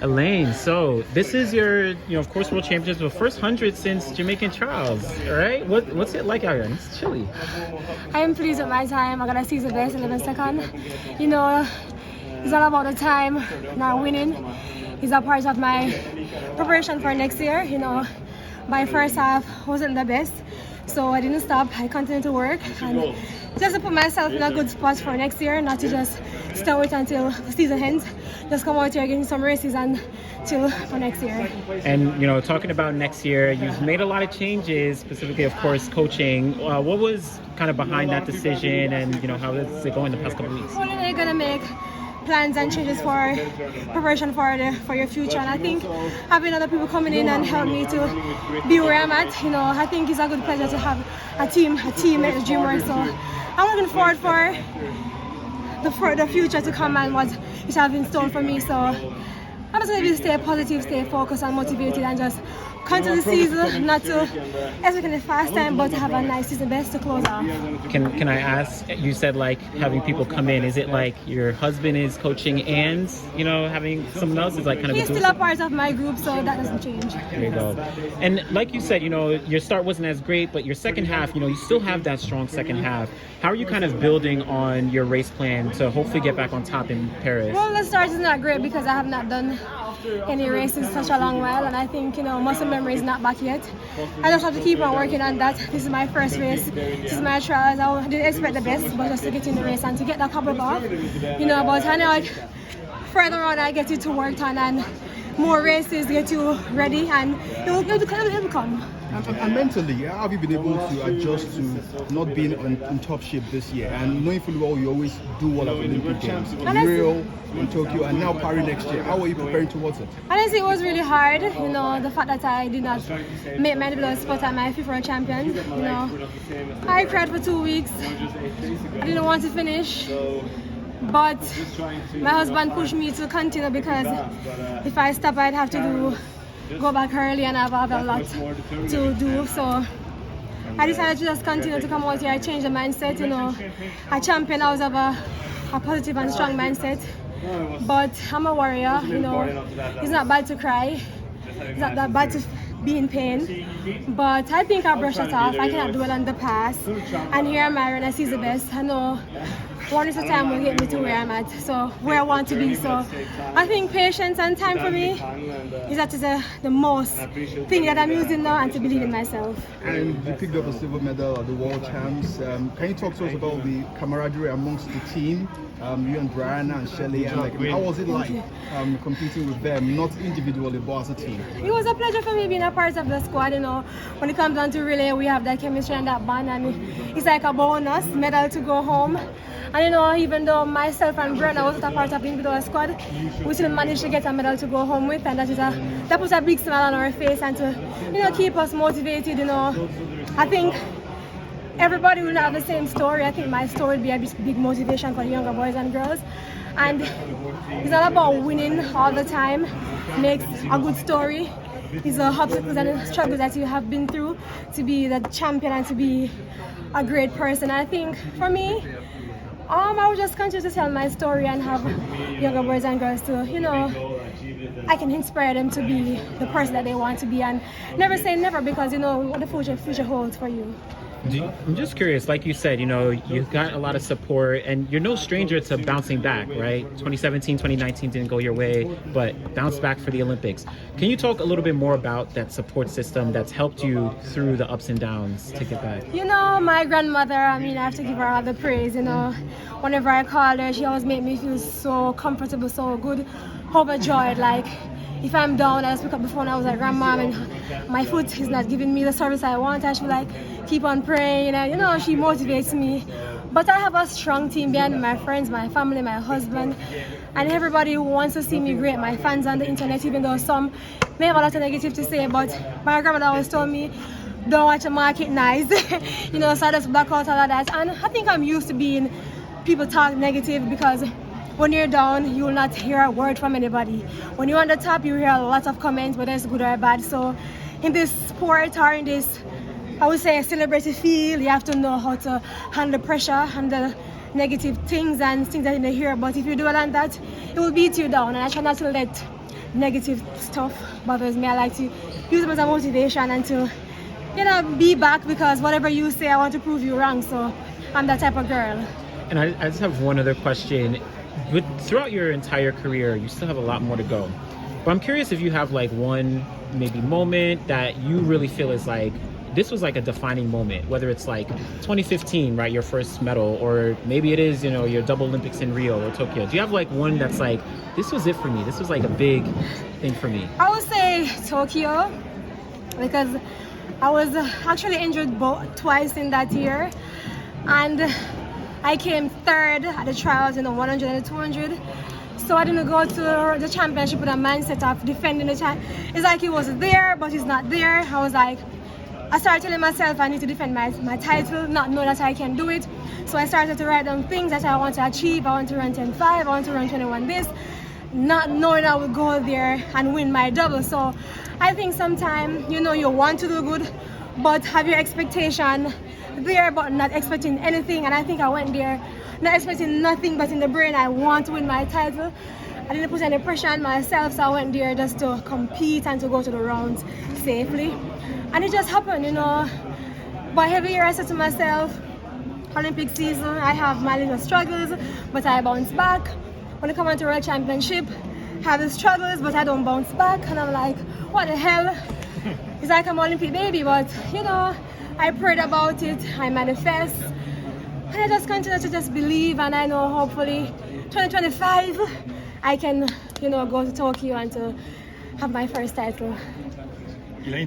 Elaine, so this is your, of course, World Championships, but first 100 since Jamaican trials, all right? What's it like out here? It's chilly. I am pleased with my time. I got a season best, 11 second. It's all about the time, not winning. It's a part of my preparation for next year. My first half wasn't the best, so I didn't stop. I continued to work and just to put myself in a good spot for next year, not to just stay with until the season ends. Just come out here getting some races until for next year. And talking about next year, you've made a lot of changes, specifically, of course, coaching. What was kind of behind that decision, and how is it going the past couple of weeks? Well, you're gonna make plans and changes for preparation for your future, and I think having other people coming in and help me to be where I'm at, I think it's a good pleasure to have a team at Dreamwork. So I'm looking forward for the future to come and what it has been stored for me. So I'm just going to stay positive, stay focused and motivated, and just continue the season, not to expect a fast time, but to have a nice season best to close off. Can I ask, you said like having people come in, is it like your husband is coaching and having someone else is like kind of he's still a part of my group, so that doesn't change. There you go. And like you said, your start wasn't as great, but your second half, you still have that strong second half. How are you kind of building on your race plan to hopefully get back on top in Paris? Well, the start is not great because I have not done any races such a long while, and I think muscle memory is not back yet. I just have to keep on working on that. This is my first race. This is my trials. I didn't expect the best, but just to get in the race and to get that couple off. But I know further on I get you to work on and more races get you ready, and it will come. And mentally, how have you been able to adjust to not being in top shape this year? And knowing fully well you always do well at Olympic Games, in Rio, in Tokyo, and now Paris next year. How are you preparing towards it? Honestly, it was really hard. The fact that I did not make my individual spot at my FIFA champion. I cried for 2 weeks. I didn't want to finish. But my husband pushed me to continue because if I stop, I'd have to go back early and I have a lot to do. So I decided to just continue to come out here. I changed the mindset. A champion, I always have a positive and strong mindset. But I'm a warrior. It's not bad to cry. It's not that bad to be in pain. But I think I brushed it off. I cannot dwell on the past. And here am I when I see the best. I know one is the time will get me to where I'm at, so where I want to be. So I think patience and time for me is the most thing that I'm using now, and to believe in myself. And you picked up a silver medal at the World Champs. Can you talk to us about the camaraderie amongst the team? You and Brianna and Shelly, and how was it like competing with them, not individually but as a team? It was a pleasure for me being a part of the squad. When it comes down to relay, we have that chemistry and that bond, and it's like a bonus medal to go home. And even though myself and Brianna wasn't a part of the individual squad, we still managed to get a medal to go home with, and that puts a big smile on our face and to keep us motivated. I think everybody will have the same story. I think my story will be a big motivation for the younger boys and girls. And it's not about winning all the time. Makes a good story. It's the obstacles and the struggles that you have been through to be the champion and to be a great person. I think for me, I will just continue to tell my story and have younger boys and girls to, I can inspire them to be the person that they want to be, and never say never, because what the future holds for you. I'm just curious, like you said, you've got a lot of support and you're no stranger to bouncing back, right? 2017, 2019 didn't go your way, but bounced back for the Olympics. Can you talk a little bit more about that support system that's helped you through the ups and downs to get back? My grandmother, I have to give her all the praise. Whenever I call her, she always makes me feel so comfortable, so good, overjoyed. Like, if I'm down, I just pick up the phone. I was like, Grandma, and my foot is not giving me the service I want. I should keep on praying. And, she motivates me. But I have a strong team behind me, my friends, my family, my husband, and everybody who wants to see me great. My fans on the internet, even though some may have a lot of negative to say, but my grandmother always told me, don't watch a market nice. So I just block out all of that. And I think I'm used to being people talk negative, because when you're down, you will not hear a word from anybody. When you're on the top, you hear a lot of comments, whether it's good or bad. So in this sport, or in this, I would say, celebrity field, you have to know how to handle pressure, handle negative things and things that you hear. But if you do it like that, it will beat you down. And I try not to let negative stuff bothers me. I like to use them as a motivation and to, you know, be back, because whatever you say, I want to prove you wrong. So I'm that type of girl. And I just have one other question. Throughout your entire career, you still have a lot more to go. But I'm curious if you have like one maybe moment that you really feel is like, this was like a defining moment, whether it's like 2015, right, your first medal, or maybe it is, you know, your double Olympics in Rio or Tokyo. Do you have like one that's like, this was it for me, this was like a big thing for me? I would say Tokyo, because I was actually injured twice in that year, and I came third at the trials in the 100 and the 200. So I didn't go to the championship with a mindset of defending the champ. It's like it was there, but it's not there. I was like, I started telling myself I need to defend my title, not know that I can do it. So I started to write down things that I want to achieve. I want to run 10.5, I want to run 21 this, not knowing I would go there and win my double. So I think sometimes, you know, you want to do good, but have your expectation there, but not expecting anything. And I think I went there not expecting nothing, but in the brain I want to win my title. I didn't put any pressure on myself, so I went there just to compete and to go to the rounds safely. And it just happened, you know. But every year I said to myself, Olympic season, I have my little struggles, but I bounce back. When I come on to World Championship, I have the struggles, but I don't bounce back. And I'm like, what the hell? It's like I'm Olympic baby, but you know, I prayed about it, I manifest. And I just continue to just believe, and I know hopefully 2025, I can, you know, go to Tokyo and to have my first title.